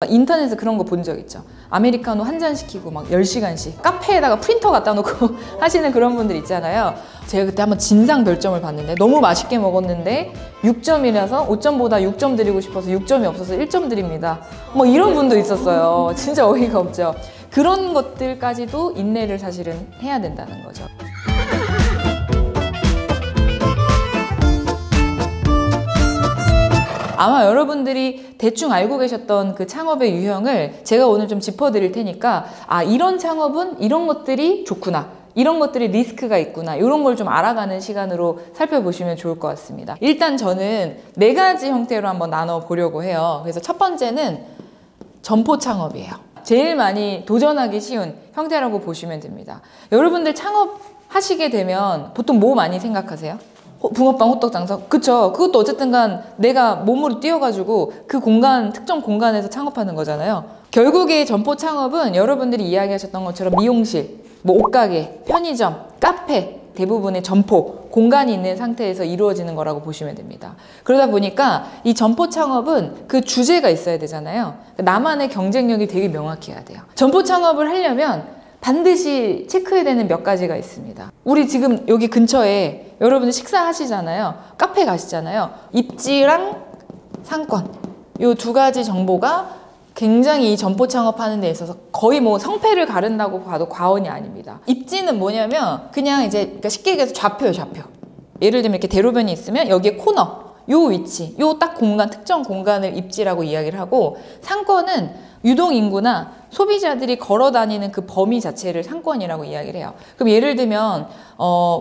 인터넷에서 그런 거 본 적 있죠. 아메리카노 한 잔 시키고 막 10시간씩 카페에다가 프린터 갖다 놓고 하시는 그런 분들 있잖아요. 제가 그때 한번 진상 별점을 봤는데 너무 맛있게 먹었는데 6점이라서 5점보다 6점 드리고 싶어서 6점이 없어서 1점 드립니다. 뭐 이런 분도 있었어요. 진짜 어이가 없죠. 그런 것들까지도 인내를 사실은 해야 된다는 거죠. 아마 여러분들이 대충 알고 계셨던 그 창업의 유형을 제가 오늘 좀 짚어드릴 테니까 아, 이런 창업은 이런 것들이 좋구나, 이런 것들이 리스크가 있구나, 이런 걸 좀 알아가는 시간으로 살펴보시면 좋을 것 같습니다. 일단 저는 4가지 형태로 한번 나눠보려고 해요. 그래서 첫 번째는 점포 창업이에요. 제일 많이 도전하기 쉬운 형태라고 보시면 됩니다. 여러분들 창업하시게 되면 보통 뭐 많이 생각하세요? 붕어빵, 호떡 장사. 그쵸. 그것도 어쨌든 간 내가 몸으로 뛰어가지고 그 공간, 특정 공간에서 창업하는 거잖아요. 결국에 점포 창업은 여러분들이 이야기하셨던 것처럼 미용실, 뭐 옷가게, 편의점, 카페, 대부분의 점포, 공간이 있는 상태에서 이루어지는 거라고 보시면 됩니다. 그러다 보니까 이 점포 창업은 그 주제가 있어야 되잖아요. 나만의 경쟁력이 되게 명확해야 돼요. 점포 창업을 하려면 반드시 체크해야 되는 몇 가지가 있습니다. 우리 지금 여기 근처에 여러분들 식사하시잖아요. 카페 가시잖아요. 입지랑 상권, 이 2가지 정보가 굉장히 이 점포 창업하는 데 있어서 거의 뭐 성패를 가른다고 봐도 과언이 아닙니다. 입지는 뭐냐면 그냥 이제 그러니까 쉽게 얘기해서 좌표예요, 좌표. 예를 들면 이렇게 대로변이 있으면 여기에 코너, 요 위치, 요 딱 공간, 특정 공간을 입지라고 이야기를 하고, 상권은 유동인구나 소비자들이 걸어 다니는 그 범위 자체를 상권이라고 이야기를 해요. 그럼 예를 들면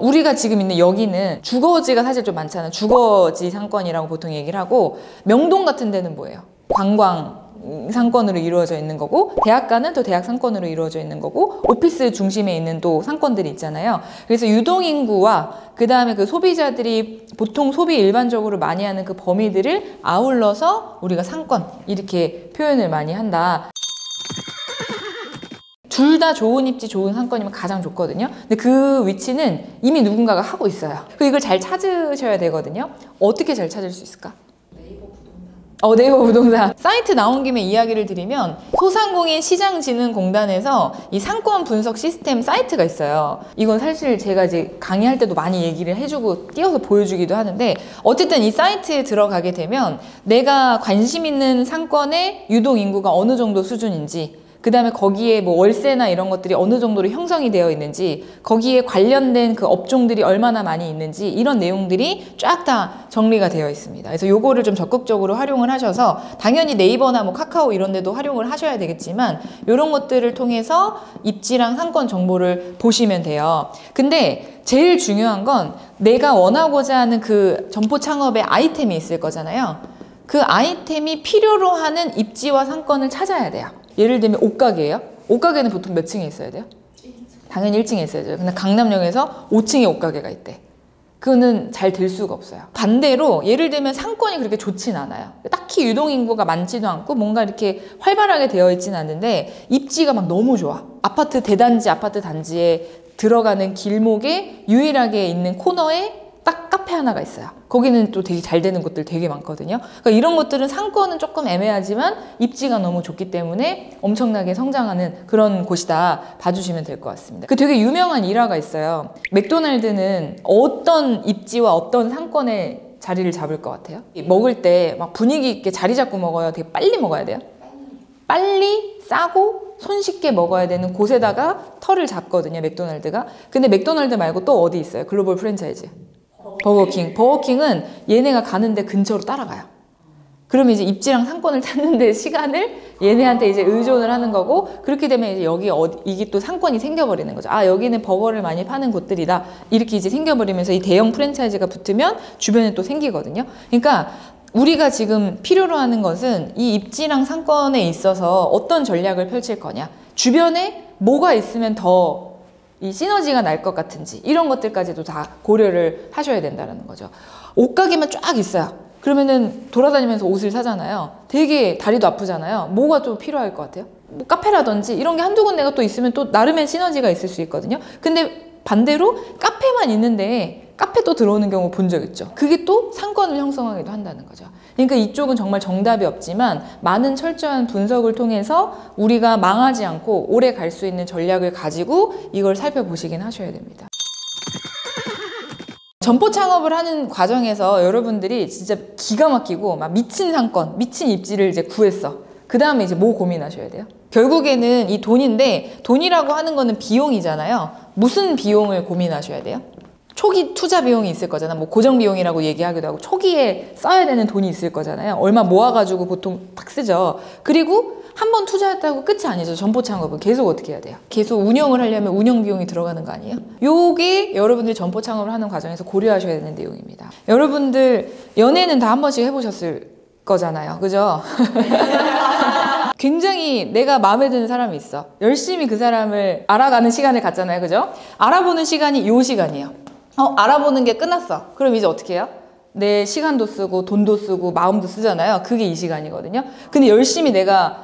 우리가 지금 있는 여기는 주거지가 사실 좀 많잖아요. 주거지 상권이라고 보통 얘기를 하고, 명동 같은 데는 뭐예요? 관광 상권으로 이루어져 있는 거고, 대학가는 또 대학 상권으로 이루어져 있는 거고, 오피스 중심에 있는 또 상권들이 있잖아요. 그래서 유동인구와 그 다음에 그 소비자들이 보통 소비 일반적으로 많이 하는 그 범위들을 아울러서 우리가 상권, 이렇게 표현을 많이 한다. 둘 다 좋은 입지, 좋은 상권이면 가장 좋거든요. 근데 그 위치는 이미 누군가가 하고 있어요. 그리고 이걸 잘 찾으셔야 되거든요. 어떻게 잘 찾을 수 있을까? 네이버 부동산. 사이트 나온 김에 이야기를 드리면 소상공인 시장진흥공단에서 이 상권 분석 시스템 사이트가 있어요. 이건 사실 제가 이제 강의할 때도 많이 얘기를 해주고 띄어서 보여주기도 하는데, 어쨌든 이 사이트에 들어가게 되면 내가 관심 있는 상권의 유동인구가 어느 정도 수준인지, 그 다음에 거기에 뭐 월세나 이런 것들이 어느 정도로 형성이 되어 있는지, 거기에 관련된 그 업종들이 얼마나 많이 있는지, 이런 내용들이 쫙 다 정리가 되어 있습니다. 그래서 요거를 좀 적극적으로 활용을 하셔서, 당연히 네이버나 뭐 카카오 이런 데도 활용을 하셔야 되겠지만 이런 것들을 통해서 입지랑 상권 정보를 보시면 돼요. 근데 제일 중요한 건 내가 원하고자 하는 그 점포 창업의 아이템이 있을 거잖아요. 그 아이템이 필요로 하는 입지와 상권을 찾아야 돼요. 예를 들면 옷가게예요. 옷가게는 보통 몇 층에 있어야 돼요? 1층. 당연히 1층에 있어야 돼요. 근데 강남역에서 5층에 옷가게가 있대. 그거는 잘 될 수가 없어요. 반대로 예를 들면 상권이 그렇게 좋진 않아요. 딱히 유동인구가 많지도 않고 뭔가 이렇게 활발하게 되어 있지는 않는데 입지가 막 너무 좋아. 아파트 대단지, 아파트 단지에 들어가는 길목에 유일하게 있는 코너에 딱 카페 하나가 있어요. 거기는 또 되게 잘 되는 곳들 되게 많거든요. 그러니까 이런 것들은 상권은 조금 애매하지만 입지가 너무 좋기 때문에 엄청나게 성장하는 그런 곳이다 봐주시면 될 것 같습니다. 그 되게 유명한 일화가 있어요. 맥도날드는 어떤 입지와 어떤 상권에 자리를 잡을 것 같아요? 먹을 때 막 분위기 있게 자리 잡고 먹어요? 되게 빨리 먹어야 돼요? 빨리 싸고 손쉽게 먹어야 되는 곳에다가 털을 잡거든요, 맥도날드가. 근데 맥도날드 말고 또 어디 있어요? 글로벌 프랜차이즈. 버거킹. 버거킹은 얘네가 가는데 근처로 따라가요. 그러면 이제 입지랑 상권을 찾는데 시간을 얘네한테 이제 의존을 하는 거고, 그렇게 되면 이제 여기 이게 또 상권이 생겨버리는 거죠. 아, 여기는 버거를 많이 파는 곳들이다. 이렇게 이제 생겨버리면서 이 대형 프랜차이즈가 붙으면 주변에 또 생기거든요. 그러니까 우리가 지금 필요로 하는 것은 이 입지랑 상권에 있어서 어떤 전략을 펼칠 거냐, 주변에 뭐가 있으면 더 이 시너지가 날 것 같은지, 이런 것들까지도 다 고려를 하셔야 된다는 거죠. 옷가게만 쫙 있어요. 그러면은 돌아다니면서 옷을 사잖아요. 되게 다리도 아프잖아요. 뭐가 또 필요할 것 같아요? 뭐 카페라든지 이런 게 한두 군데가 또 있으면 또 나름의 시너지가 있을 수 있거든요. 근데 반대로 카페만 있는데 카페 또 들어오는 경우 본 적 있죠. 그게 또 상권을 형성하기도 한다는 거죠. 그러니까 이쪽은 정말 정답이 없지만 많은 철저한 분석을 통해서 우리가 망하지 않고 오래 갈 수 있는 전략을 가지고 이걸 살펴보시긴 하셔야 됩니다. 점포 창업을 하는 과정에서 여러분들이 진짜 기가 막히고 막 미친 상권, 미친 입지를 이제 구했어. 그 다음에 이제 뭐 고민하셔야 돼요? 결국에는 이 돈인데, 돈이라고 하는 거는 비용이잖아요. 무슨 비용을 고민하셔야 돼요? 초기 투자 비용이 있을 거잖아. 뭐 고정 비용이라고 얘기하기도 하고 초기에 써야 되는 돈이 있을 거잖아요. 얼마 모아가지고 보통 딱 쓰죠. 그리고 한 번 투자했다고 끝이 아니죠. 점포 창업은 계속 어떻게 해야 돼요? 계속 운영을 하려면 운영 비용이 들어가는 거 아니에요? 요게 여러분들이 점포 창업을 하는 과정에서 고려하셔야 되는 내용입니다. 여러분들 연애는 다 한 번씩 해보셨을 거잖아요. 그죠? 굉장히 내가 마음에 드는 사람이 있어. 열심히 그 사람을 알아가는 시간을 갖잖아요. 그죠? 알아보는 시간이 요 시간이에요. 알아보는 게 끝났어. 그럼 이제 어떻게 해요? 내 시간도 쓰고 돈도 쓰고 마음도 쓰잖아요. 그게 이 시간이거든요. 근데 열심히 내가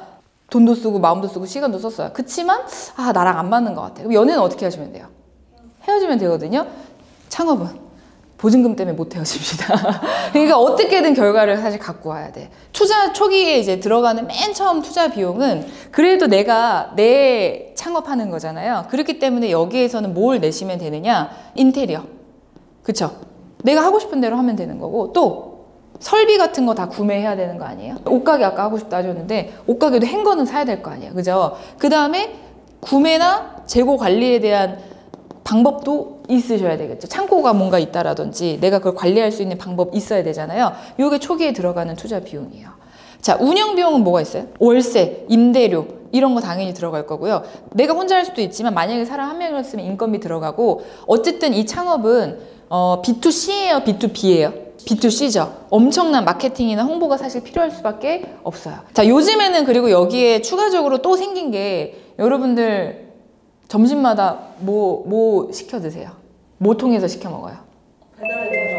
돈도 쓰고 마음도 쓰고 시간도 썼어요. 그치만 나랑 안 맞는 것 같아. 그럼 연애는 어떻게 하시면 돼요? 헤어지면 되거든요. 창업은 보증금 때문에 못 헤어집니다. 그러니까 어떻게든 결과를 사실 갖고 와야 돼. 투자 초기에 이제 들어가는 맨 처음 투자 비용은 그래도 내가 내 창업하는 거잖아요. 그렇기 때문에 여기에서는 뭘 내시면 되느냐? 인테리어. 그쵸? 내가 하고 싶은 대로 하면 되는 거고, 또 설비 같은 거 다 구매해야 되는 거 아니에요? 옷가게 아까 하고 싶다 하셨는데 옷가게도 행거는 사야 될 거 아니에요. 그죠? 그 다음에 구매나 재고 관리에 대한 방법도 있으셔야 되겠죠. 창고가 뭔가 있다라든지 내가 그걸 관리할 수 있는 방법 있어야 되잖아요. 이게 초기에 들어가는 투자 비용이에요. 자, 운영 비용은 뭐가 있어요? 월세, 임대료 이런 거 당연히 들어갈 거고요. 내가 혼자 할 수도 있지만 만약에 사람 한 명이었으면 인건비 들어가고, 어쨌든 이 창업은 B2C예요, B2B예요? B2C죠. 엄청난 마케팅이나 홍보가 사실 필요할 수밖에 없어요. 자, 요즘에는 그리고 여기에 추가적으로 또 생긴 게, 여러분들 점심마다 뭐 시켜 드세요? 뭐 통해서 시켜 먹어요?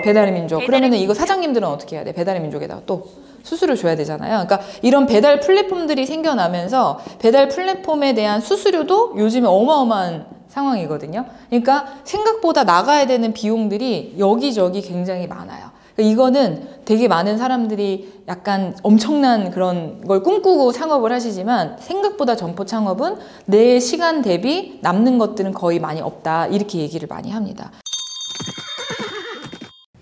배달의 민족. 그러면은 이거 사장님들은 어떻게 해야 돼? 배달의 민족에다가 또 수수료 줘야 되잖아요. 그러니까 이런 배달 플랫폼들이 생겨나면서 배달 플랫폼에 대한 수수료도 요즘에 어마어마한 상황이거든요. 그러니까 생각보다 나가야 되는 비용들이 여기저기 굉장히 많아요. 이거는 되게 많은 사람들이 약간 엄청난 그런 걸 꿈꾸고 창업을 하시지만, 생각보다 점포 창업은 내 시간 대비 남는 것들은 거의 많이 없다, 이렇게 얘기를 많이 합니다.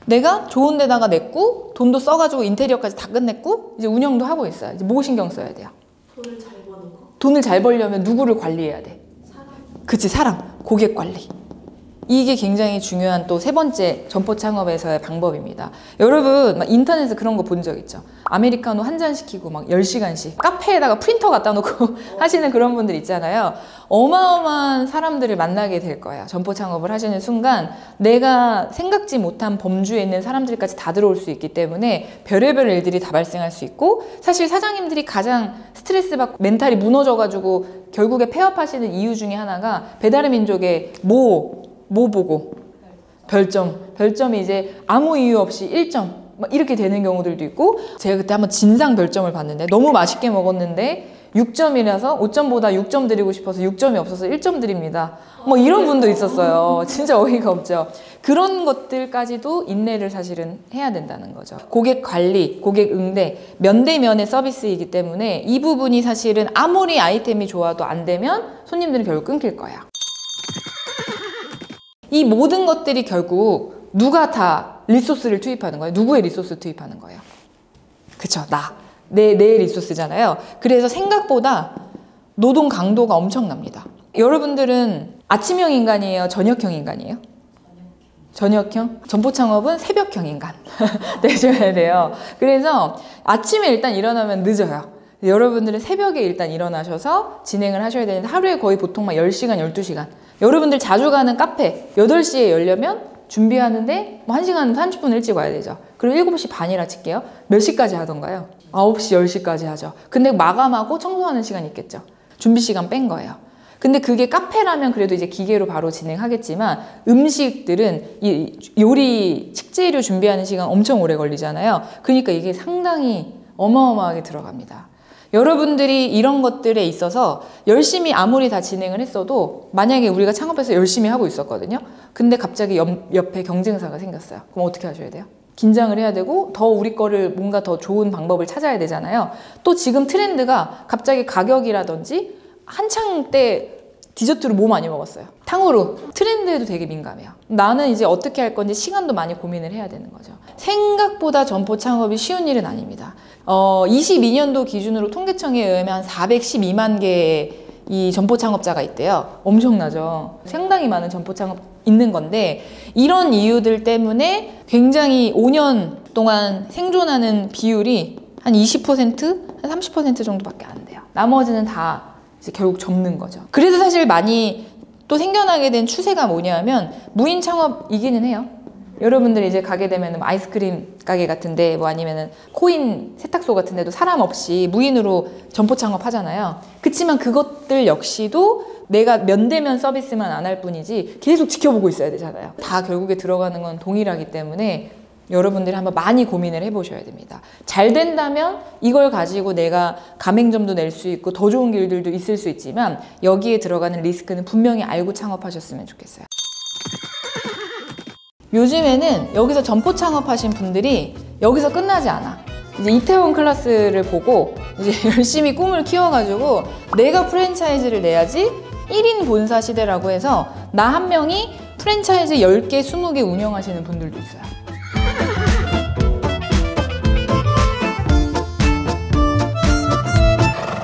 내가 좋은 데다가 냈고 돈도 써가지고 인테리어까지 다 끝냈고 이제 운영도 하고 있어요. 이제 뭐 신경 써야 돼요? 돈을 잘 버는 거? 돈을 잘 벌려면 누구를 관리해야 돼? 사람? 그치, 사람, 고객 관리. 이게 굉장히 중요한 또 세 번째 점포 창업에서의 방법입니다. 여러분 막 인터넷에 그런 거 본 적 있죠? 아메리카노 한 잔 시키고 막 10시간씩 카페에다가 프린터 갖다 놓고 하시는 그런 분들 있잖아요. 어마어마한 사람들을 만나게 될 거예요. 점포 창업을 하시는 순간 내가 생각지 못한 범주에 있는 사람들까지 다 들어올 수 있기 때문에 별의별 일들이 다 발생할 수 있고, 사실 사장님들이 가장 스트레스 받고 멘탈이 무너져가지고 결국에 폐업하시는 이유 중에 하나가 배달의 민족의 뭐 보고 별점이 이제 아무 이유 없이 1점 막 이렇게 되는 경우들도 있고, 제가 그때 한번 진상 별점을 봤는데 너무 맛있게 먹었는데 6점이라서 5점보다 6점 드리고 싶어서 6점이 없어서 1점 드립니다. 뭐 이런 분도 있었어요. 진짜 어이가 없죠. 그런 것들까지도 인내를 사실은 해야 된다는 거죠. 고객 관리, 고객 응대, 면대면의 서비스이기 때문에 이 부분이 사실은 아무리 아이템이 좋아도 안 되면 손님들은 결국 끊길 거야. 이 모든 것들이 결국 누가 다 리소스를 투입하는 거예요? 누구의 리소스 투입하는 거예요? 그쵸, 내 리소스잖아요. 그래서 생각보다 노동 강도가 엄청납니다. 여러분들은 아침형 인간이에요? 저녁형 인간이에요? 저녁형? 점포 창업은 새벽형 인간 되셔야 돼요. 그래서 아침에 일단 일어나면 늦어요. 여러분들은 새벽에 일단 일어나셔서 진행을 하셔야 되는데, 하루에 거의 보통 막 10시간, 12시간. 여러분들 자주 가는 카페 8시에 열려면 준비하는데 뭐 1시간 30분 일찍 와야 되죠. 그럼 7시 반이라 칠게요. 몇 시까지 하던가요? 9시, 10시까지 하죠. 근데 마감하고 청소하는 시간이 있겠죠. 준비 시간 뺀 거예요. 근데 그게 카페라면 그래도 이제 기계로 바로 진행하겠지만, 음식들은 이 요리, 식재료 준비하는 시간 엄청 오래 걸리잖아요. 그러니까 이게 상당히 어마어마하게 들어갑니다. 여러분들이 이런 것들에 있어서 열심히 아무리 다 진행을 했어도 만약에 우리가 창업해서 열심히 하고 있었거든요. 근데 갑자기 옆에 경쟁사가 생겼어요. 그럼 어떻게 하셔야 돼요? 긴장을 해야 되고 더 우리 거를 뭔가 더 좋은 방법을 찾아야 되잖아요. 또 지금 트렌드가 갑자기 가격이라든지 한창 때 디저트로 뭐 많이 먹었어요? 탕후루. 트렌드에도 되게 민감해요. 나는 이제 어떻게 할 건지 시간도 많이 고민을 해야 되는 거죠. 생각보다 점포 창업이 쉬운 일은 아닙니다. 22년도 기준으로 통계청에 의하면 한 412만 개의 이 점포 창업자가 있대요. 엄청나죠. 상당히 많은 점포 창업 있는 건데 이런 이유들 때문에 굉장히 5년 동안 생존하는 비율이 한 20%, 한 30% 정도밖에 안 돼요. 나머지는 다 이제 결국 접는 거죠. 그래서 사실 많이 또 생겨나게 된 추세가 뭐냐면 무인 창업이기는 해요. 여러분들이 이제 가게 되면 아이스크림 가게 같은데 뭐 아니면은 코인 세탁소 같은 데도 사람 없이 무인으로 점포 창업하잖아요. 그치만 그것들 역시도 내가 면대면 서비스만 안 할 뿐이지 계속 지켜보고 있어야 되잖아요. 다 결국에 들어가는 건 동일하기 때문에 여러분들이 한번 많이 고민을 해보셔야 됩니다. 잘 된다면 이걸 가지고 내가 가맹점도 낼 수 있고 더 좋은 길들도 있을 수 있지만 여기에 들어가는 리스크는 분명히 알고 창업하셨으면 좋겠어요. 요즘에는 여기서 점포 창업하신 분들이 여기서 끝나지 않아. 이제 이태원 클래스를 보고 이제 열심히 꿈을 키워가지고 내가 프랜차이즈를 내야지 1인 본사 시대라고 해서 나 한 명이 프랜차이즈 10개, 20개 운영하시는 분들도 있어요.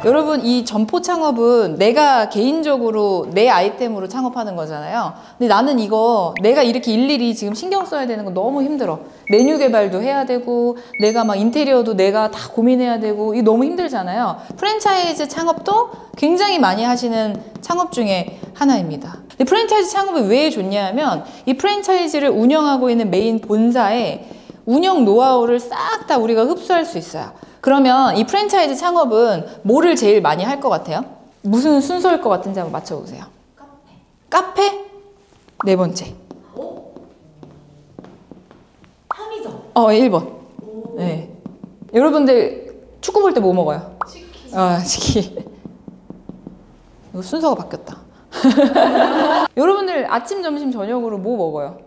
여러분 이 점포 창업은 내가 개인적으로 내 아이템으로 창업하는 거잖아요. 근데 나는 이거 내가 이렇게 일일이 지금 신경 써야 되는 거 너무 힘들어. 메뉴 개발도 해야 되고 내가 막 인테리어도 내가 다 고민해야 되고 이거 너무 힘들잖아요. 프랜차이즈 창업도 굉장히 많이 하시는 창업 중에 하나입니다. 근데 프랜차이즈 창업이 왜 좋냐면 이 프랜차이즈를 운영하고 있는 메인 본사의 운영 노하우를 싹 다 우리가 흡수할 수 있어요. 그러면 이 프랜차이즈 창업은 뭐를 제일 많이 할 것 같아요? 무슨 순서일 것 같은지 한번 맞춰보세요. 카페? 네 번째. 편의점. 1번. 네. 여러분들 축구 볼 때 뭐 먹어요? 치킨. 치킨. 이거 순서가 바뀌었다. 여러분들 아침, 점심, 저녁으로 뭐 먹어요?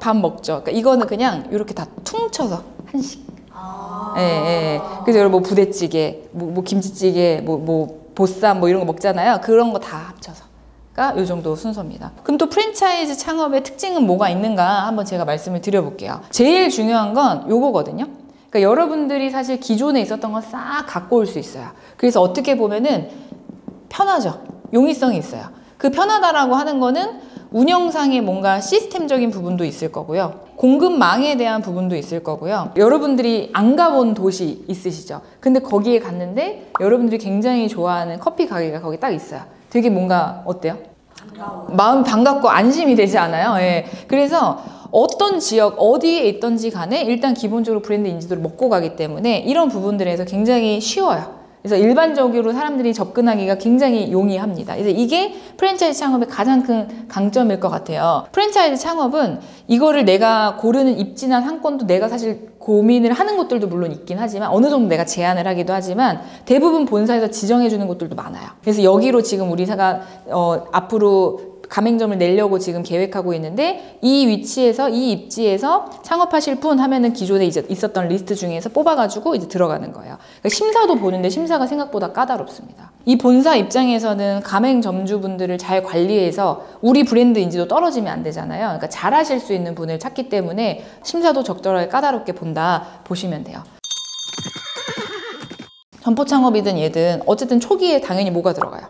밥 먹죠. 그러니까 이거는 그냥 이렇게 다 퉁쳐서 한식. 예. 그래서 여러분 뭐 부대찌개, 뭐 김치찌개, 뭐 보쌈 뭐 이런 거 먹잖아요. 그런 거 다 합쳐서가 이 정도 순서입니다. 그럼 또 프랜차이즈 창업의 특징은 뭐가 있는가 한번 제가 말씀을 드려볼게요. 제일 중요한 건 요거거든요. 그러니까 여러분들이 사실 기존에 있었던 건 싹 갖고 올 수 있어요. 그래서 어떻게 보면은 편하죠. 용이성이 있어요. 그 편하다라고 하는 거는 운영상의 뭔가 시스템적인 부분도 있을 거고요. 공급망에 대한 부분도 있을 거고요. 여러분들이 안 가본 도시 있으시죠? 근데 거기에 갔는데 여러분들이 굉장히 좋아하는 커피 가게가 거기 딱 있어요. 되게 뭔가 어때요? 마음 반갑고 안심이 되지 않아요? 예. 그래서 어떤 지역, 어디에 있던지 간에 일단 기본적으로 브랜드 인지도를 먹고 가기 때문에 이런 부분들에서 굉장히 쉬워요. 그래서 일반적으로 사람들이 접근하기가 굉장히 용이합니다. 그래서 이게 프랜차이즈 창업의 가장 큰 강점일 것 같아요. 프랜차이즈 창업은 이거를 내가 고르는 입지나 상권도 내가 사실 고민을 하는 곳들도 물론 있긴 하지만 어느 정도 내가 제안을 하기도 하지만 대부분 본사에서 지정해 주는 곳들도 많아요. 그래서 여기로 지금 우리가 앞으로 가맹점을 내려고 지금 계획하고 있는데 이 위치에서 이 입지에서 창업하실 분 하면은 기존에 이제 있었던 리스트 중에서 뽑아가지고 이제 들어가는 거예요. 그러니까 심사도 보는데 심사가 생각보다 까다롭습니다. 이 본사 입장에서는 가맹점주분들을 잘 관리해서 우리 브랜드 인지도 떨어지면 안 되잖아요. 그러니까 잘 하실 수 있는 분을 찾기 때문에 심사도 적절하게 까다롭게 본다 보시면 돼요. 점포 창업이든 얘든 어쨌든 초기에 당연히 뭐가 들어가요?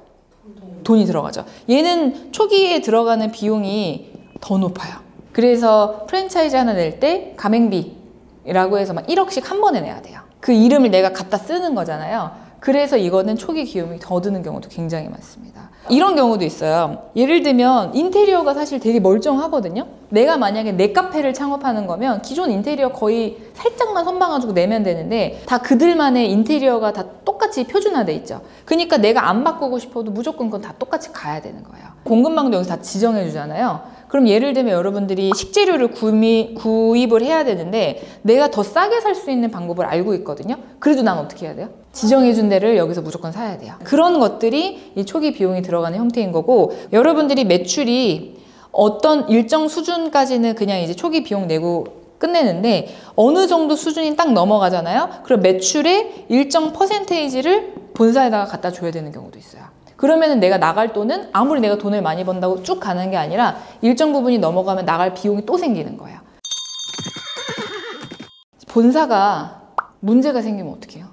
돈이 들어가죠. 얘는 초기에 들어가는 비용이 더 높아요. 그래서 프랜차이즈 하나 낼 때 가맹비라고 해서 막 1억씩 한 번에 내야 돼요. 그 이름을 내가 갖다 쓰는 거잖아요. 그래서 이거는 초기 기금이 더 드는 경우도 굉장히 많습니다. 이런 경우도 있어요. 예를 들면 인테리어가 사실 되게 멀쩡하거든요. 내가 만약에 내 카페를 창업하는 거면 기존 인테리어 거의 살짝만 선봐가지고 내면 되는데 다 그들만의 인테리어가 다 똑같이 표준화돼 있죠. 그러니까 내가 안 바꾸고 싶어도 무조건 그건 다 똑같이 가야 되는 거예요. 공급망도 여기서 다 지정해 주잖아요. 그럼 예를 들면 여러분들이 식재료를 구입을 해야 되는데 내가 더 싸게 살 수 있는 방법을 알고 있거든요. 그래도 난 어떻게 해야 돼요? 지정해 준 데를 여기서 무조건 사야 돼요. 그런 것들이 이 초기 비용이 들어가는 형태인 거고, 여러분들이 매출이 어떤 일정 수준까지는 그냥 이제 초기 비용 내고 끝내는데 어느 정도 수준이 딱 넘어가잖아요. 그럼 매출의 일정 퍼센테이지를 본사에다가 갖다 줘야 되는 경우도 있어요. 그러면은 내가 나갈 돈은 아무리 내가 돈을 많이 번다고 쭉 가는 게 아니라 일정 부분이 넘어가면 나갈 비용이 또 생기는 거예요. 본사가 문제가 생기면 어떻게 해요?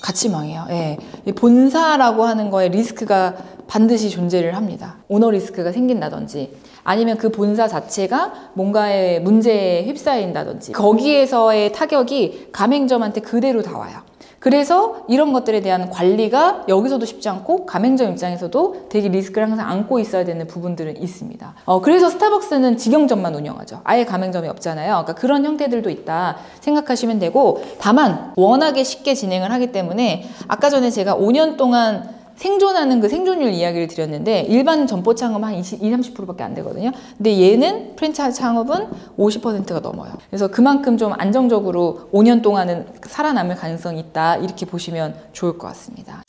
같이 망해요. 예. 본사라고 하는 거에 리스크가 반드시 존재를 합니다. 오너 리스크가 생긴다든지 아니면 그 본사 자체가 뭔가의 문제에 휩싸인다든지 거기에서의 타격이 가맹점한테 그대로 다 와요. 그래서 이런 것들에 대한 관리가 여기서도 쉽지 않고 가맹점 입장에서도 되게 리스크를 항상 안고 있어야 되는 부분들은 있습니다. 그래서 스타벅스는 직영점만 운영하죠. 아예 가맹점이 없잖아요. 그러니까 그런 형태들도 있다 생각하시면 되고, 다만 워낙에 쉽게 진행을 하기 때문에 아까 전에 제가 5년 동안 생존하는 그 생존율 이야기를 드렸는데 일반 점포 창업은 한 20-30%밖에 안 되거든요. 근데 얘는 프랜차이즈 창업은 50%가 넘어요. 그래서 그만큼 좀 안정적으로 5년 동안은 살아남을 가능성이 있다, 이렇게 보시면 좋을 것 같습니다.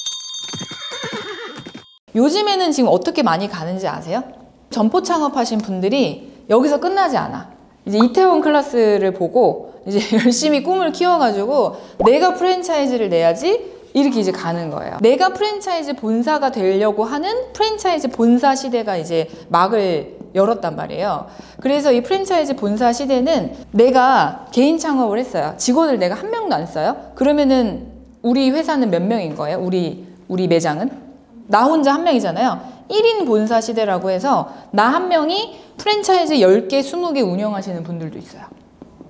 요즘에는 지금 어떻게 많이 가는지 아세요? 점포 창업하신 분들이 여기서 끝나지 않아. 이제 이태원 클래스를 보고 이제 열심히 꿈을 키워가지고 내가 프랜차이즈를 내야지 이렇게 이제 가는 거예요. 내가 프랜차이즈 본사가 되려고 하는 프랜차이즈 본사 시대가 이제 막을 열었단 말이에요. 그래서 이 프랜차이즈 본사 시대는 내가 개인 창업을 했어요. 직원을 내가 한 명도 안 써요. 그러면은 우리 회사는 몇 명인 거예요? 우리 매장은? 나 혼자 한 명이잖아요. 1인 본사 시대라고 해서 나 한 명이 프랜차이즈 10개, 20개 운영하시는 분들도 있어요.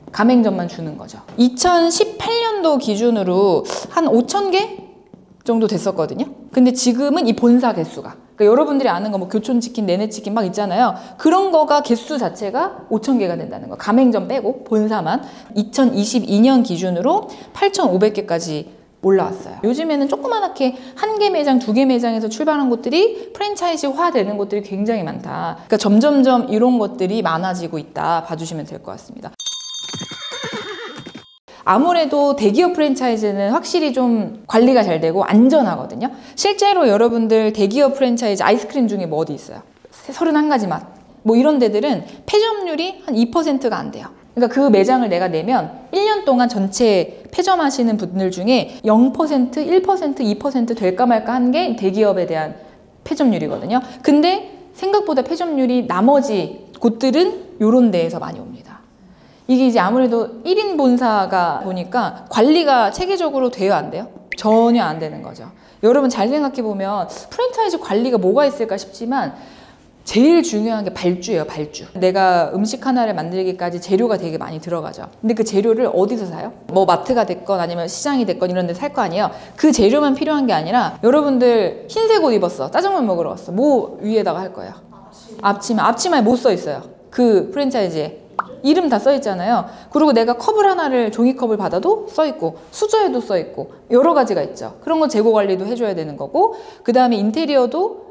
가맹점만 주는 거죠. 2018년도 기준으로 한 5,000개 정도 됐었거든요. 근데 지금은 이 본사 개수가, 그러니까 여러분들이 아는 거 뭐 교촌치킨, 내내치킨 막 있잖아요. 그런 거가 개수 자체가 5,000개가 된다는 거. 가맹점 빼고 본사만 2022년 기준으로 8,500개까지 올라왔어요. 요즘에는 조그만하게 1개 매장, 2개 매장에서 출발한 곳들이 프랜차이즈화 되는 곳들이 굉장히 많다. 그러니까 점점점 이런 것들이 많아지고 있다 봐주시면 될 것 같습니다. 아무래도 대기업 프랜차이즈는 확실히 좀 관리가 잘 되고 안전하거든요. 실제로 여러분들 대기업 프랜차이즈 아이스크림 중에 뭐 어디 있어요? 31가지 맛. 뭐 이런 데들은 폐점률이 한 2%가 안 돼요. 그러니까 그 매장을 내가 내면 1년 동안 전체 폐점하시는 분들 중에 0%, 1%, 2% 될까 말까 한 게 대기업에 대한 폐점률이거든요. 근데 생각보다 폐점률이 나머지 곳들은 이런 데에서 많이 옵니다. 이게 이제 아무래도 1인 본사가 보니까 관리가 체계적으로 돼요, 안 돼요? 전혀 안 되는 거죠. 여러분 잘 생각해 보면 프랜차이즈 관리가 뭐가 있을까 싶지만 제일 중요한 게 발주예요, 발주. 내가 음식 하나를 만들기까지 재료가 되게 많이 들어가죠. 근데 그 재료를 어디서 사요? 뭐 마트가 됐건 아니면 시장이 됐건 이런 데 살 거 아니에요. 그 재료만 필요한 게 아니라 여러분들 흰색 옷 입었어, 짜장면 먹으러 왔어, 뭐 위에다가 할 거예요? 앞치마에 뭐 써 있어요? 그 프랜차이즈에 이름 다 써 있잖아요. 그리고 내가 컵을 하나를, 종이컵을 받아도 써 있고 수저에도 써 있고 여러 가지가 있죠. 그런 거 재고 관리도 해줘야 되는 거고, 그 다음에 인테리어도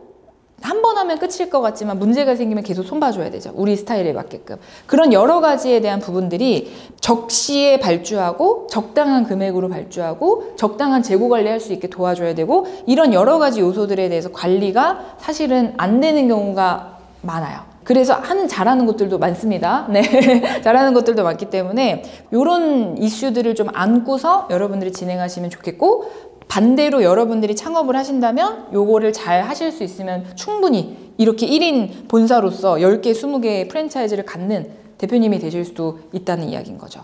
한 번 하면 끝일 것 같지만 문제가 생기면 계속 손봐줘야 되죠. 우리 스타일에 맞게끔. 그런 여러 가지에 대한 부분들이 적시에 발주하고 적당한 금액으로 발주하고 적당한 재고 관리할 수 있게 도와줘야 되고, 이런 여러 가지 요소들에 대해서 관리가 사실은 안 되는 경우가 많아요. 그래서 잘하는 곳들도 많습니다. 네. 잘하는 것들도 많기 때문에 이런 이슈들을 좀 안고서 여러분들이 진행하시면 좋겠고, 반대로 여러분들이 창업을 하신다면 요거를 잘 하실 수 있으면 충분히 이렇게 1인 본사로서 10개, 20개의 프랜차이즈를 갖는 대표님이 되실 수도 있다는 이야기인 거죠.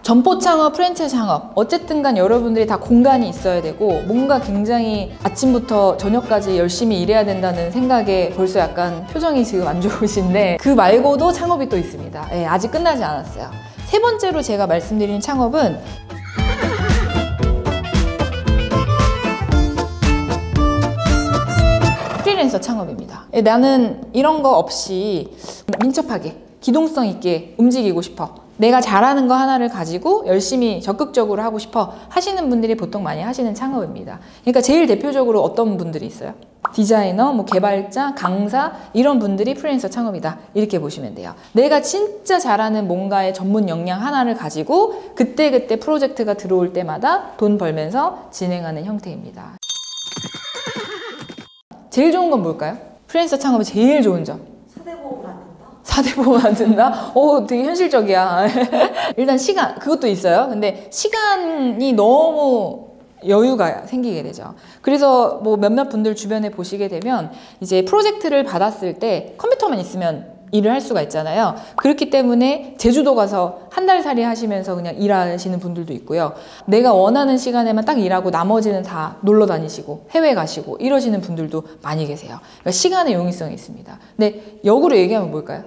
점포 창업, 프랜차이즈 창업, 어쨌든 간 여러분들이 다 공간이 있어야 되고 뭔가 굉장히 아침부터 저녁까지 열심히 일해야 된다는 생각에 벌써 약간 표정이 지금 안 좋으신데, 그 말고도 창업이 또 있습니다. 네, 아직 끝나지 않았어요. 세 번째로 제가 말씀드리는 창업은 프리랜서 창업입니다. 나는 이런 거 없이 민첩하게 기동성 있게 움직이고 싶어. 내가 잘하는 거 하나를 가지고 열심히 적극적으로 하고 싶어 하시는 분들이 보통 많이 하시는 창업입니다. 그러니까 제일 대표적으로 어떤 분들이 있어요? 디자이너, 뭐 개발자, 강사 이런 분들이 프리랜서 창업이다 이렇게 보시면 돼요. 내가 진짜 잘하는 뭔가의 전문 역량 하나를 가지고 그때그때 프로젝트가 들어올 때마다 돈 벌면서 진행하는 형태입니다. 제일 좋은 건 뭘까요? 프리랜서 창업의 제일 좋은 점. 4대 보험을 안 든다? 4대 보험 안 든다? 되게 현실적이야. 일단 시간, 그것도 있어요. 근데 시간이 너무 여유가 생기게 되죠. 그래서 뭐 몇몇 분들 주변에 보시게 되면 이제 프로젝트를 받았을 때 컴퓨터만 있으면 일을 할 수가 있잖아요. 그렇기 때문에 제주도 가서 한 달 살이 하시면서 그냥 일하시는 분들도 있고요. 내가 원하는 시간에만 딱 일하고 나머지는 다 놀러 다니시고 해외 가시고 이러시는 분들도 많이 계세요. 그러니까 시간의 용이성이 있습니다. 근데 역으로 얘기하면 뭘까요?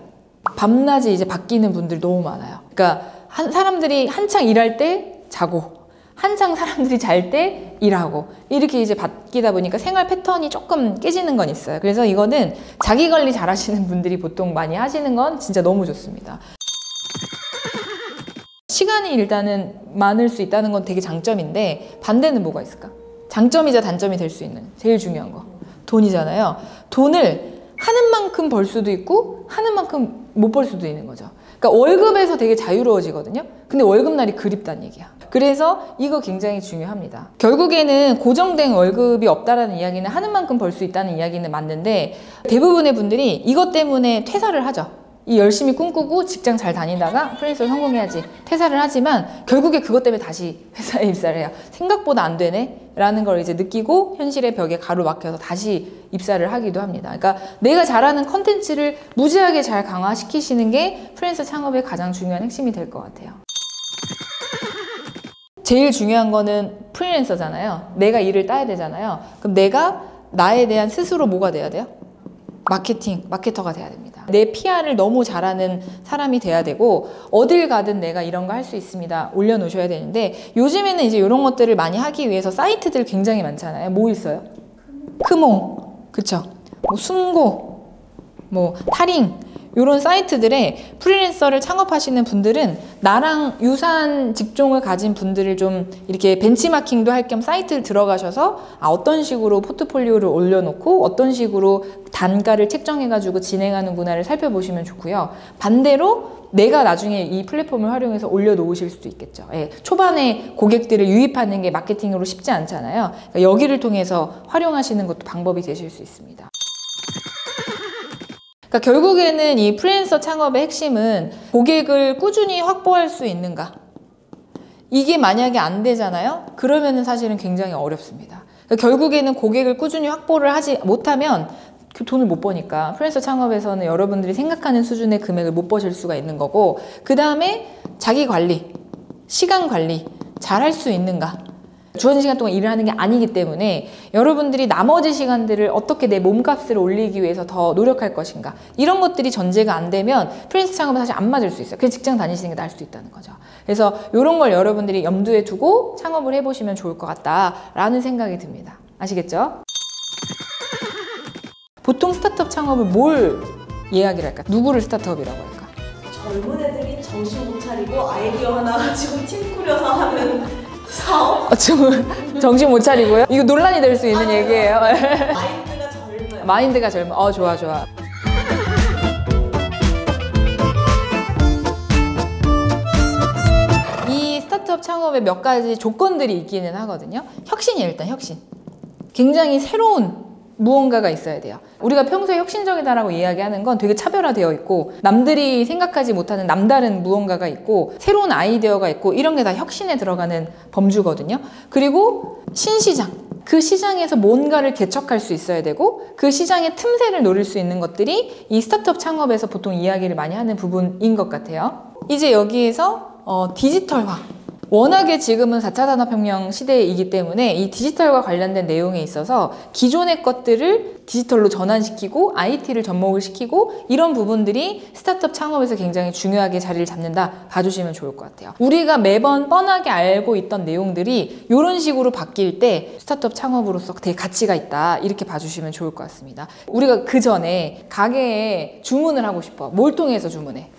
밤낮이 이제 바뀌는 분들이 너무 많아요. 그러니까 사람들이 한창 일할 때 자고 한창 사람들이 잘 때 일하고 이렇게 이제 바뀌다 보니까 생활 패턴이 조금 깨지는 건 있어요. 그래서 이거는 자기 관리 잘 하시는 분들이 보통 많이 하시는 건 진짜 너무 좋습니다. 시간이 일단은 많을 수 있다는 건 되게 장점인데 반대는 뭐가 있을까? 장점이자 단점이 될 수 있는 제일 중요한 거 돈이잖아요. 돈을 하는 만큼 벌 수도 있고 하는 만큼 못 벌 수도 있는 거죠. 그러니까 월급에서 되게 자유로워지거든요. 근데 월급날이 그립다는 얘기야. 그래서 이거 굉장히 중요합니다. 결국에는 고정된 월급이 없다라는 이야기는 하는 만큼 벌 수 있다는 이야기는 맞는데 대부분의 분들이 이것 때문에 퇴사를 하죠. 이 열심히 꿈꾸고 직장 잘 다니다가 프리랜서 성공해야지 퇴사를 하지만 결국에 그것 때문에 다시 회사에 입사를 해요. 생각보다 안 되네 라는 걸 이제 느끼고 현실의 벽에 가로막혀서 다시 입사를 하기도 합니다. 그러니까 내가 잘하는 컨텐츠를 무지하게 잘 강화시키시는 게 프리랜서 창업의 가장 중요한 핵심이 될 것 같아요. 제일 중요한 거는 프리랜서잖아요. 내가 일을 따야 되잖아요. 그럼 내가 나에 대한 스스로 뭐가 돼야 돼요? 마케터가 돼야 됩니다. 내 PR을 너무 잘하는 사람이 돼야 되고 어딜 가든 내가 이런 거 할 수 있습니다. 올려놓으셔야 되는데 요즘에는 이제 이런 것들을 많이 하기 위해서 사이트들 굉장히 많잖아요. 뭐 있어요? 크몽, 그쵸? 뭐 숨고, 뭐 타링 이런 사이트들에 프리랜서를 창업하시는 분들은 나랑 유사한 직종을 가진 분들을 좀 이렇게 벤치마킹도 할 겸 사이트를 들어가셔서 어떤 식으로 포트폴리오를 올려놓고 어떤 식으로 단가를 책정해가지고 진행하는구나를 살펴보시면 좋고요. 반대로 내가 나중에 이 플랫폼을 활용해서 올려놓으실 수도 있겠죠. 예, 초반에 고객들을 유입하는 게 마케팅으로 쉽지 않잖아요. 그러니까 여기를 통해서 활용하시는 것도 방법이 되실 수 있습니다. 그러니까 결국에는 이 프리랜서 창업의 핵심은 고객을 꾸준히 확보할 수 있는가? 이게 만약에 안 되잖아요? 그러면은 사실은 굉장히 어렵습니다. 그러니까 결국에는 고객을 꾸준히 확보를 하지 못하면 그 돈을 못 버니까 프리랜서 창업에서는 여러분들이 생각하는 수준의 금액을 못 버실 수가 있는 거고 그 다음에 자기 관리, 시간 관리 잘 할 수 있는가? 주어진 시간 동안 일을 하는 게 아니기 때문에 여러분들이 나머지 시간들을 어떻게 내 몸값을 올리기 위해서 더 노력할 것인가 이런 것들이 전제가 안 되면 프리랜서 창업은 사실 안 맞을 수 있어요. 그냥 직장 다니시는 게 나을 수도 있다는 거죠. 그래서 이런 걸 여러분들이 염두에 두고 창업을 해보시면 좋을 것 같다라는 생각이 듭니다. 아시겠죠? 보통 스타트업 창업을 뭘 이야기를 할까? 누구를 스타트업이라고 할까? 젊은 애들이 정신 못 차리고 아이디어 하나 가지고 팀 꾸려서 하는 사업? 정신 못 차리고요? 이거 논란이 될 수 있는 얘기예요. 마인드가 젊어요. 마인드가 젊어. 좋아. 이 스타트업 창업에 몇 가지 조건들이 있기는 하거든요. 혁신이에요, 일단 혁신. 굉장히 새로운 무언가가 있어야 돼요. 우리가 평소에 혁신적이다라고 이야기하는 건 되게 차별화되어 있고 남들이 생각하지 못하는 남다른 무언가가 있고 새로운 아이디어가 있고 이런 게 다 혁신에 들어가는 범주거든요. 그리고 신시장, 그 시장에서 뭔가를 개척할 수 있어야 되고 그 시장의 틈새를 노릴 수 있는 것들이 이 스타트업 창업에서 보통 이야기를 많이 하는 부분인 것 같아요. 이제 여기에서 디지털화, 워낙에 지금은 4차 산업혁명 시대이기 때문에 이 디지털과 관련된 내용에 있어서 기존의 것들을 디지털로 전환시키고 IT를 접목을 시키고 이런 부분들이 스타트업 창업에서 굉장히 중요하게 자리를 잡는다 봐주시면 좋을 것 같아요. 우리가 매번 뻔하게 알고 있던 내용들이 이런 식으로 바뀔 때 스타트업 창업으로서 되게 가치가 있다 이렇게 봐주시면 좋을 것 같습니다. 우리가 그 전에 가게에 주문을 하고 싶어. 뭘 통해서 주문해?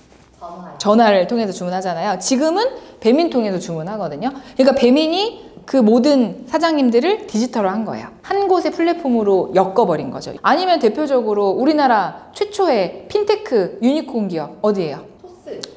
전화를 통해서 주문하잖아요. 지금은 배민 통해서 주문하거든요. 그러니까 배민이 그 모든 사장님들을 디지털화한 거예요. 한 곳의 플랫폼으로 엮어버린 거죠. 아니면 대표적으로 우리나라 최초의 핀테크 유니콘 기업 어디예요?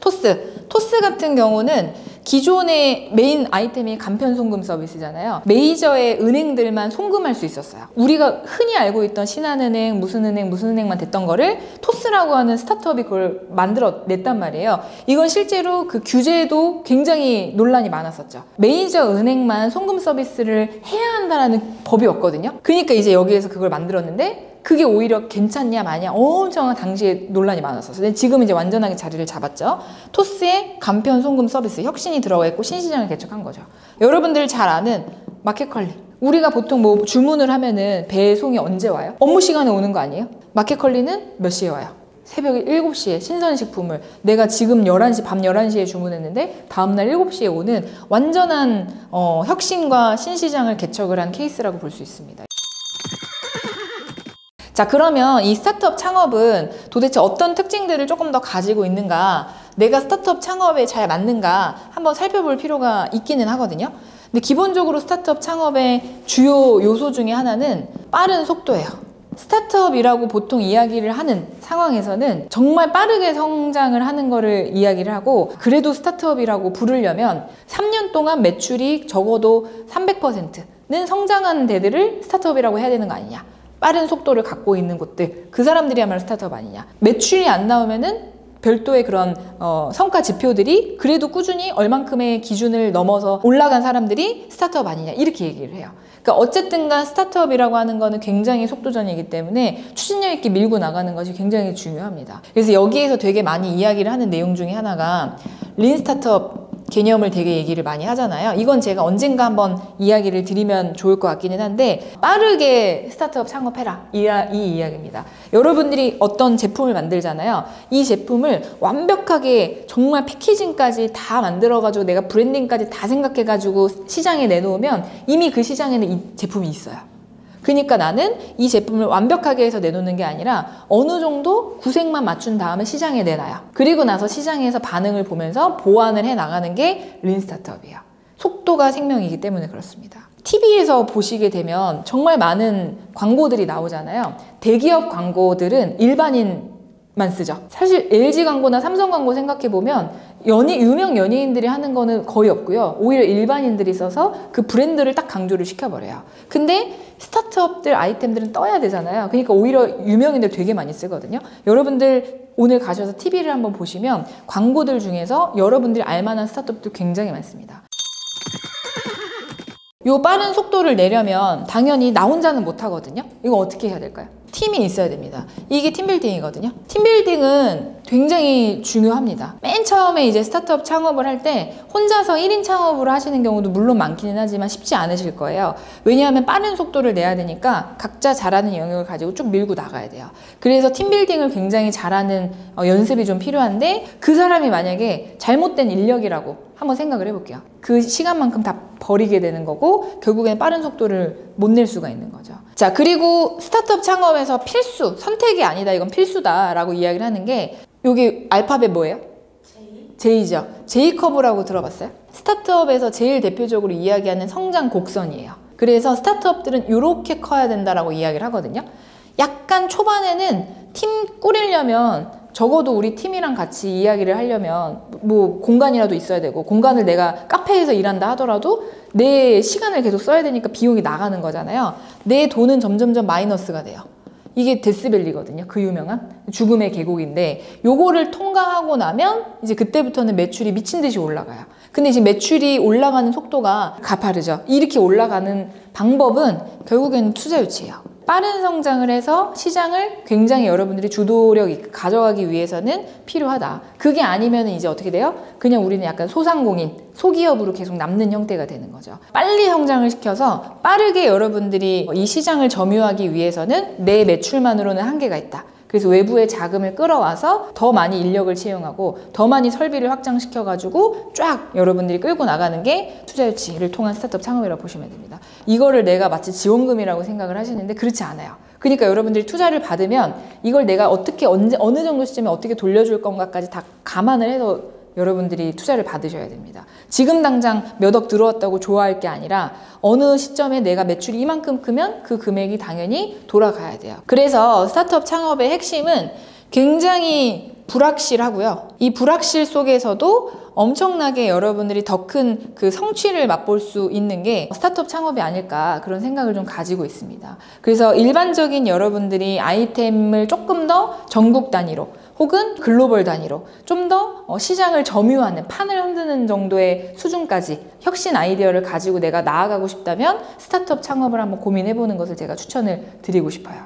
토스 같은 경우는 기존의 메인 아이템이 간편 송금 서비스잖아요. 메이저의 은행들만 송금할 수 있었어요. 우리가 흔히 알고 있던 신한은행, 무슨 은행만 됐던 거를 토스라고 하는 스타트업이 그걸 만들어냈단 말이에요. 이건 실제로 그 규제도 굉장히 논란이 많았었죠. 메이저 은행만 송금 서비스를 해야 한다는 법이 없거든요. 그러니까 이제 여기에서 그걸 만들었는데 그게 오히려 괜찮냐 마냐 엄청 당시에 논란이 많았었어요. 근데 지금 이제 완전하게 자리를 잡았죠. 토스의 간편 송금 서비스 혁신이 들어가 있고 신시장을 개척한 거죠. 여러분들 잘 아는 마켓컬리. 우리가 보통 뭐 주문을 하면은 배송이 언제 와요? 업무 시간에 오는 거 아니에요? 마켓컬리는 몇 시에 와요? 새벽 7시에 신선식품을 내가 지금 11시, 밤 11시에 주문했는데 다음날 7시에 오는 완전한 혁신과 신시장을 개척을 한 케이스라고 볼 수 있습니다. 자, 그러면 이 스타트업 창업은 도대체 어떤 특징들을 조금 더 가지고 있는가, 내가 스타트업 창업에 잘 맞는가 한번 살펴볼 필요가 있기는 하거든요. 근데 기본적으로 스타트업 창업의 주요 요소 중에 하나는 빠른 속도예요. 스타트업이라고 보통 이야기를 하는 상황에서는 정말 빠르게 성장을 하는 거를 이야기를 하고, 그래도 스타트업이라고 부르려면 3년 동안 매출이 적어도 300%는 성장한 데들을 스타트업이라고 해야 되는 거 아니냐. 빠른 속도를 갖고 있는 곳들, 그 사람들이야말로 스타트업 아니냐. 매출이 안 나오면은 별도의 그런 성과 지표들이 그래도 꾸준히 얼만큼의 기준을 넘어서 올라간 사람들이 스타트업 아니냐 이렇게 얘기를 해요. 그러니까 어쨌든간 스타트업이라고 하는 거는 굉장히 속도전이기 때문에 추진력 있게 밀고 나가는 것이 굉장히 중요합니다. 그래서 여기에서 되게 많이 이야기를 하는 내용 중에 하나가 린 스타트업 개념을 되게 얘기를 많이 하잖아요. 이건 제가 언젠가 한번 이야기를 드리면 좋을 것 같기는 한데, 빠르게 스타트업 창업해라 이 이야기입니다. 여러분들이 어떤 제품을 만들잖아요. 이 제품을 완벽하게 정말 패키징까지 다 만들어가지고 내가 브랜딩까지 다 생각해가지고 시장에 내놓으면 이미 그 시장에는 이 제품이 있어요. 그러니까 나는 이 제품을 완벽하게 해서 내놓는 게 아니라 어느 정도 구색만 맞춘 다음에 시장에 내놔요. 그리고 나서 시장에서 반응을 보면서 보완을 해 나가는 게 린 스타트업이에요. 속도가 생명이기 때문에 그렇습니다. TV에서 보시게 되면 정말 많은 광고들이 나오잖아요. 대기업 광고들은 일반인만 쓰죠. 사실 LG 광고나 삼성 광고 생각해보면 유명 연예인들이 하는 거는 거의 없고요. 오히려 일반인들이 써서 그 브랜드를 딱 강조를 시켜버려요. 근데 스타트업들 아이템들은 떠야 되잖아요. 그러니까 오히려 유명인들 되게 많이 쓰거든요. 여러분들 오늘 가셔서 TV를 한번 보시면 광고들 중에서 여러분들이 알만한 스타트업도 굉장히 많습니다. 요 빠른 속도를 내려면 당연히 나 혼자는 못하거든요. 이거 어떻게 해야 될까요? 팀이 있어야 됩니다. 이게 팀빌딩이거든요. 팀빌딩은 굉장히 중요합니다. 맨 처음에 이제 스타트업 창업을 할 때 혼자서 1인 창업으로 하시는 경우도 물론 많기는 하지만 쉽지 않으실 거예요. 왜냐하면 빠른 속도를 내야 되니까 각자 잘하는 영역을 가지고 쭉 밀고 나가야 돼요. 그래서 팀빌딩을 굉장히 잘하는 연습이 좀 필요한데, 그 사람이 만약에 잘못된 인력이라고 한번 생각을 해볼게요. 그 시간만큼 다 버리게 되는 거고 결국에는 빠른 속도를 못 낼 수가 있는 거죠. 자, 그리고 스타트업 창업에서 필수, 선택이 아니다, 이건 필수다 라고 이야기를 하는 게, 여기 알파벳 뭐예요? J죠. J커브라고 들어봤어요? 스타트업에서 제일 대표적으로 이야기하는 성장 곡선이에요. 그래서 스타트업들은 이렇게 커야 된다라고 이야기를 하거든요. 약간 초반에는 팀 꾸리려면 적어도 우리 팀이랑 같이 이야기를 하려면 뭐 공간이라도 있어야 되고, 공간을 내가 카페에서 일한다 하더라도 내 시간을 계속 써야 되니까 비용이 나가는 거잖아요. 내 돈은 점점점 마이너스가 돼요. 이게 데스밸리거든요. 그 유명한 죽음의 계곡인데, 요거를 통과하고 나면 이제 그때부터는 매출이 미친 듯이 올라가요. 근데 지금 매출이 올라가는 속도가 가파르죠. 이렇게 올라가는 방법은 결국에는 투자 유치예요. 빠른 성장을 해서 시장을 굉장히 여러분들이 주도력 있게 가져가기 위해서는 필요하다. 그게 아니면 이제 어떻게 돼요? 그냥 우리는 약간 소상공인, 소기업으로 계속 남는 형태가 되는 거죠. 빨리 성장을 시켜서 빠르게 여러분들이 이 시장을 점유하기 위해서는 내 매출만으로는 한계가 있다. 그래서 외부의 자금을 끌어와서 더 많이 인력을 채용하고 더 많이 설비를 확장시켜가지고 쫙 여러분들이 끌고 나가는 게 투자유치를 통한 스타트업 창업이라고 보시면 됩니다. 이거를 내가 마치 지원금이라고 생각을 하시는데 그렇지 않아요. 그러니까 여러분들이 투자를 받으면 이걸 내가 어떻게 언제 어느 정도 시점에 어떻게 돌려줄 건가까지 다 감안을 해서 여러분들이 투자를 받으셔야 됩니다. 지금 당장 몇 억 들어왔다고 좋아할 게 아니라 어느 시점에 내가 매출이 이만큼 크면 그 금액이 당연히 돌아가야 돼요. 그래서 스타트업 창업의 핵심은 굉장히 불확실하고요. 이 불확실 속에서도 엄청나게 여러분들이 더 큰 그 성취를 맛볼 수 있는 게 스타트업 창업이 아닐까 그런 생각을 좀 가지고 있습니다. 그래서 일반적인 여러분들이 아이템을 조금 더 전국 단위로 혹은 글로벌 단위로 좀 더 시장을 점유하는 판을 흔드는 정도의 수준까지 혁신 아이디어를 가지고 내가 나아가고 싶다면 스타트업 창업을 한번 고민해보는 것을 제가 추천을 드리고 싶어요.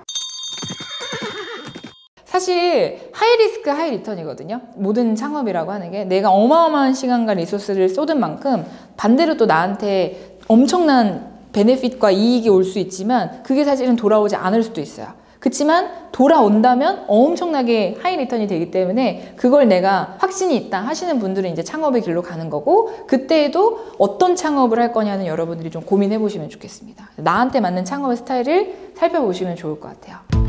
사실 하이 리스크 하이 리턴이거든요. 모든 창업이라고 하는 게 내가 어마어마한 시간과 리소스를 쏟은 만큼 반대로 또 나한테 엄청난 베네핏과 이익이 올 수 있지만 그게 사실은 돌아오지 않을 수도 있어요. 그렇지만 돌아온다면 엄청나게 하이 리턴이 되기 때문에 그걸 내가 확신이 있다 하시는 분들은 이제 창업의 길로 가는 거고, 그때에도 어떤 창업을 할 거냐는 여러분들이 좀 고민해 보시면 좋겠습니다. 나한테 맞는 창업의 스타일을 살펴보시면 좋을 것 같아요.